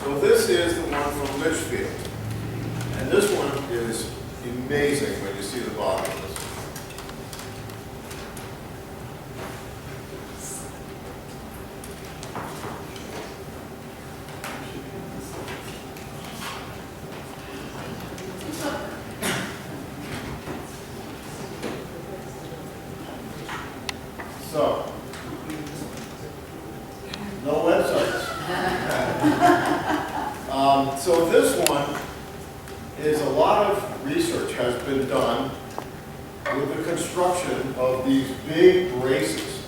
So this is the one from Litchfield. And this one is amazing when you see the bottom of this. So, no websites. So this one is a lot of research has been done with the construction of these big braces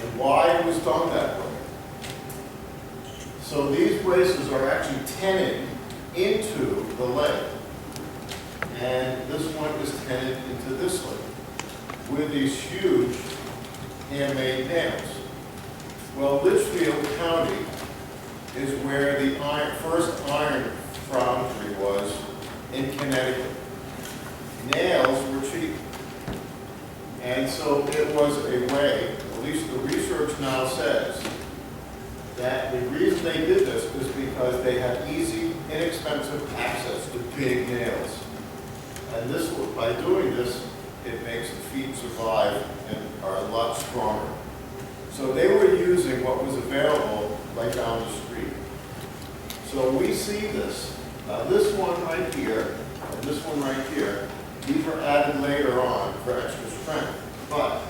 and why it was done that way. So these braces are actually tenon into the leg, and this one is tenon into this leg with these huge handmade nails. Well, Litchfield County is where the first iron foundry was in Connecticut. Nails were cheap. And so it was a way, at least the research now says, that the reason they did this is because they had easy, inexpensive access to big nails. And this, by doing this, it makes the feet survive and are a lot stronger. So they were using what was available right down the street. So we see this. Now this one right here, and this one right here, these were added later on for extra strength. But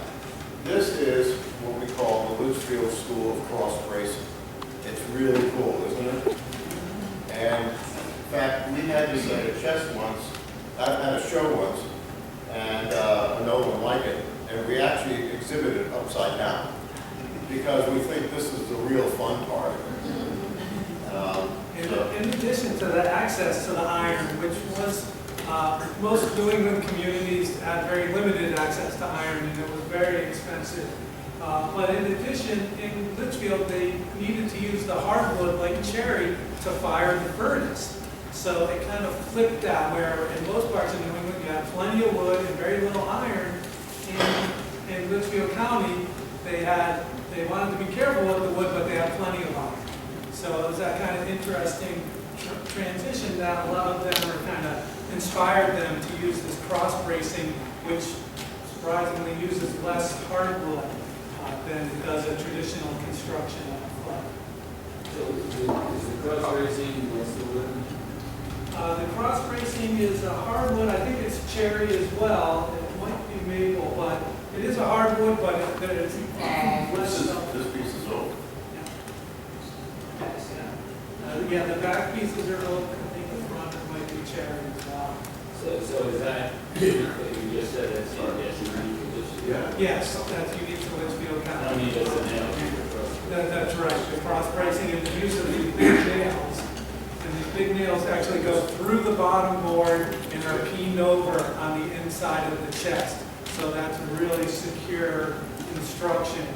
this is what we call the Litchfield School of Cross Bracing. It's really cool, isn't it? And in fact, we had this at a chest once, at a show once, and no one liked it. And we actually exhibited it upside down because we think this is the real fun part of it. In addition to the access to the iron, which was most New England communities had very limited access to iron, and it was very expensive. But in addition, in Litchfield, they needed to use the hardwood like cherry to fire the furnace. So it kind of flipped that, where in most parts of New England you had plenty of wood and very little iron. In Litchfield County, they wanted to be careful with the wood, but they had plenty of iron. So it was that kind of interesting transition that a lot of them were kind of inspired them to use this cross bracing, which surprisingly uses less hardwood than it does a traditional construction of a foot. So is the cross bracing what's the wood? The cross bracing is a hardwood. I think it's cherry as well. It might be maple, but it is a hardwood, but it's less. This piece is old. Yeah, the back pieces are oak. I think the front might be cherry as well. So is that, you just said that's unique condition? Yeah. Yes, that's unique to Litchfield I County. mean, just a nail. That's right. The cross bracing is the use of these big nails. And these big nails actually go through the bottom board and are peened over on the inside of the chest. So that's a really secure construction.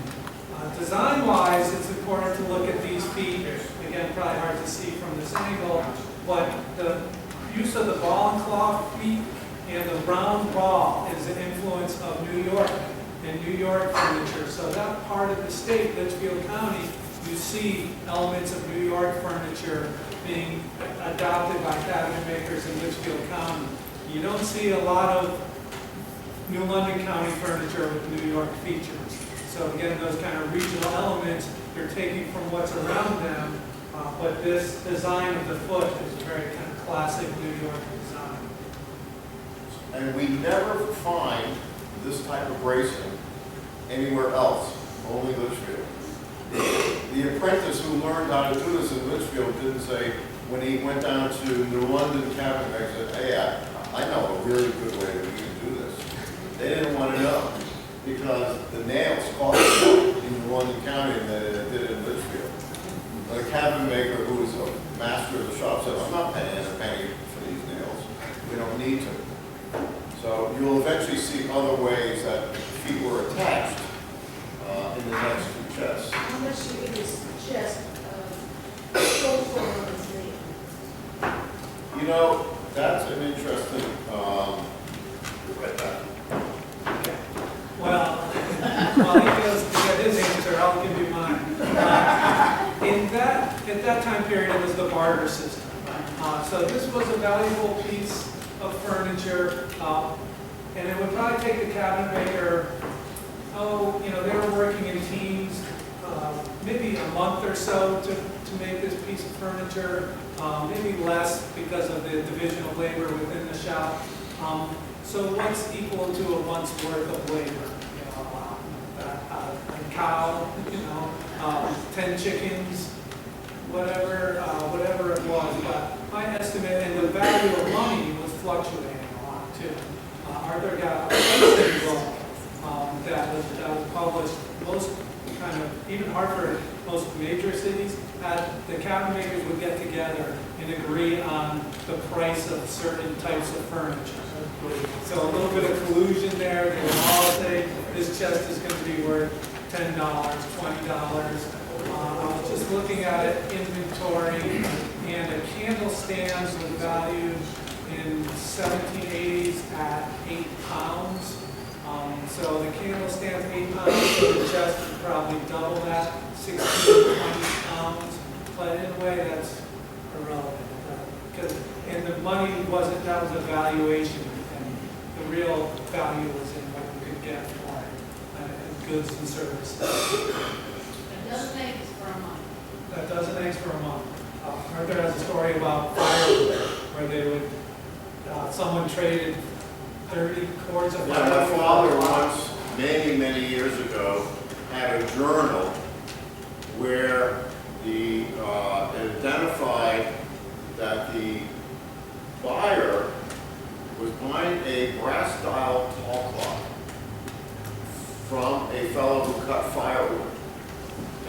Design-wise, it's important to look at these feet. Again, probably hard to see from this angle, but the use of the ball and claw feet and the round ball is an influence of New York and New York furniture. So that part of the state, Litchfield County, you see elements of New York furniture being adopted by cabinet makers in Litchfield County. You don't see a lot of New London County furniture with New York features. So again, those kind of regional elements, you're taking from what's around them, but this design of the foot is a very kind of classic New York design. And we never find this type of bracing anywhere else, only Litchfield. The apprentice who learned how to do this in Litchfield didn't say, when he went down to New London cabinet makers, said, hey, I know a really good way that we can do this. They didn't want to know, because the nails cost more in New London County than they did in Litchfield. The cabinet maker who was a master of the shop said, I'm not paying a penny for these nails. We don't need to. So you'll eventually see other ways that feet were attached in the next two chests. How much do you think this chest sold for on this knee? You know, that's an interesting, right back. Well, while he feels to get his answer, I'll give you mine. at that time period, it was the barter system. So this was a valuable piece of furniture, and it would probably take the cabinet maker, they were working in teams, maybe a month or so to make this piece of furniture, maybe less because of the division of labor within the shop. So what's equal to a month's worth of labor? A cow, 10 chickens, whatever it was. But my estimate, and the value of money was fluctuating a lot too. Arthur got a pricing book that was published. Most even Hartford, most major cities, the cabinet makers would get together and agree on the price of certain types of furniture. So a little bit of collusion there. They would all say this chest is going to be worth $10, $20. I was just looking at it, inventory, and a candle stand was valued in 1780s at 8 pounds. So the candle stand's 8 pounds, so the chest is probably double that, 16, 20 pounds. But in a way, that's irrelevant. And the money wasn't, that was a valuation, and the real value was in what you could get for it, goods and services. A dozen eggs for a month. That dozen eggs for a month. Arthur has a story about firewood, where they would, someone traded 30 cords of Yeah, firewood. my father once, many years ago, had a journal where it identified that the buyer was buying a brass dial tall clock from a fellow who cut firewood.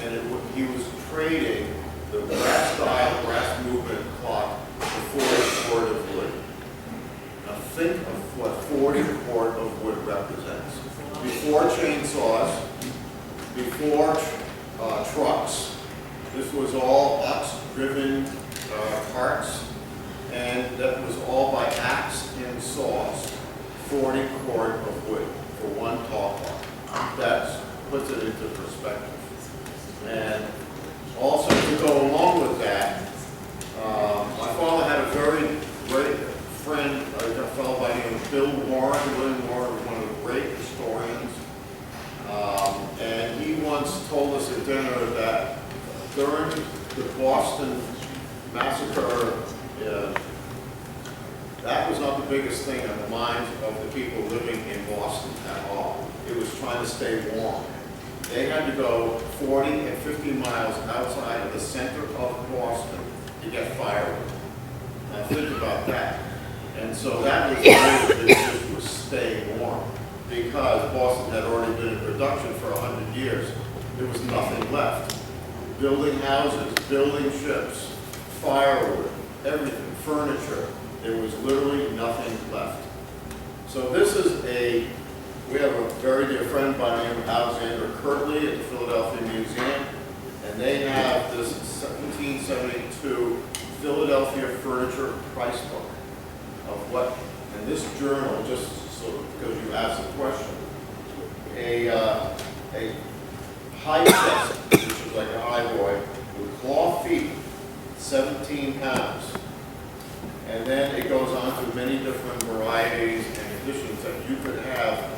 And he was trading the brass dial, brass movement clock for 40 cord of wood. Now think of what 40 cord of wood represents. Before chainsaws, before trucks, this was all ox-driven carts, and that was all by axe and saws, 40 cord of wood for one tall clock. That puts it into perspective. And also to go along with that, my father had a very great friend, a fellow by the name of Bill Warren. William Warren was one of the great historians. And he once told us at dinner that during the Boston massacre, that was not the biggest thing on the minds of the people living in Boston at all. It was trying to stay warm. They had to go 40 and 50 miles outside of the center of Boston to get firewood. Now think about that. And so that was the way that they just was staying warm. Because Boston had already been in production for 100 years. There was nothing left. Building houses, building ships, firewood, everything, furniture. There was literally nothing left. So this is we have a very dear friend by the name of Alexander Kirtley at the Philadelphia Museum, and they have this 1772 Philadelphia Furniture Price Book of what, and this journal, just so because you asked the question, a high chest, which is like a high boy, with claw feet, 17 pounds. And then it goes on to many different varieties and additions that you could have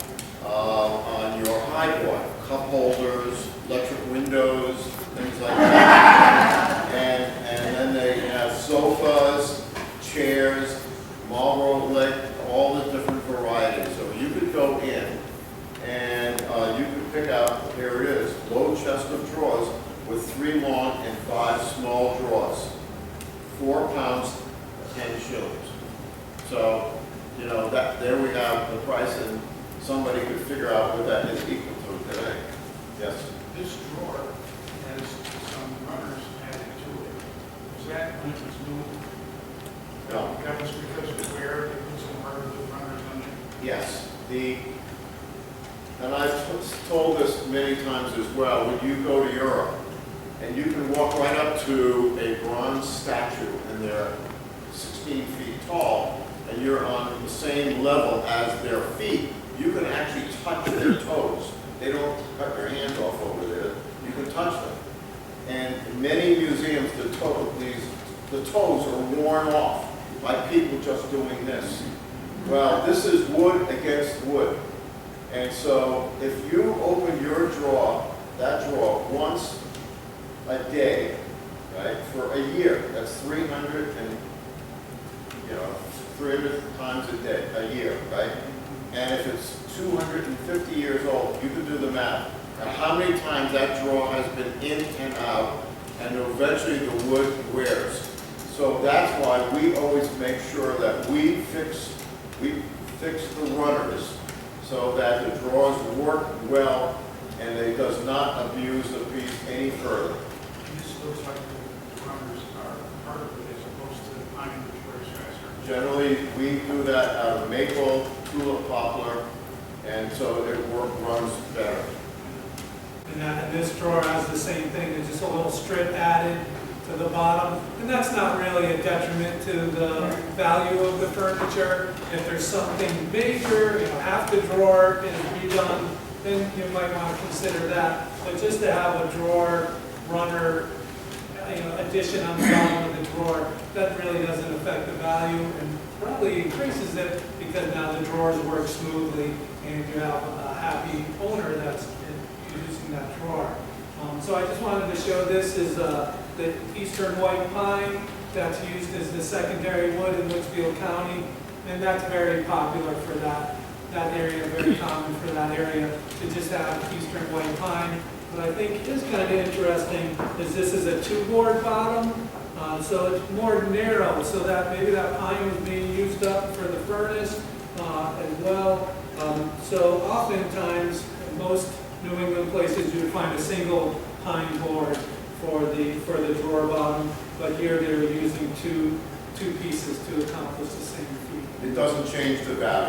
on your high boy. Cup holders, electric windows, things like that. And then they have sofas, chairs, Marlboro leg, all the different varieties. So you could go in and you could pick out, here it is, low chest of drawers with 3 long and 5 small drawers. 4 pounds, 10 shillings. So, that there we have the price, and somebody could figure out what that is equal to today. Yes? This drawer has some runners added to it. Was that when it was moved? No. That was because of where they put some runners on it? Yes. And I've told this many times as well, when you go to Europe, and you can walk right up to a bronze statue, and they're 16 feet tall, and you're on the same level as their feet, you can actually touch their toes. They don't cut their hands off over there. You can touch them. And in many museums, the toes are worn off by people just doing this. Well, this is wood against wood. And so if you open your drawer, that drawer, once a day, right, for a year, that's 300 times a day, a year, right? And if it's 250 years old, you can do the math. Now, how many times that drawer has been in and out, and eventually the wood wears. So that's why we always make sure that we fix the runners so that the drawers work well and it does not abuse the piece any further. And this looks like the runners are part of it as opposed to the pine, which wears faster. Generally, we do that out of maple, tulip, poplar, and so it runs better. And this drawer has the same thing, there's just a little strip added to the bottom. And that's not really a detriment to the value of the furniture. If there's something major, half the drawer is redone, then you might want to consider that. But just to have a drawer runner, addition on the bottom of the drawer, that really doesn't affect the value and probably increases it because now the drawers work smoothly and you have a happy owner that's using that drawer. So I just wanted to show this is the eastern white pine that's used as the secondary wood in Litchfield County, and that's very popular for that area, very common for that area to just have eastern white pine. What I think is kind of interesting is this is a two-board bottom, so it's more narrow, so that maybe that pine was being used up for the furnace as well. So oftentimes, in most New England places, you would find a single pine board for the drawer bottom, but here they're using two pieces to accomplish the same feat. It doesn't change the value.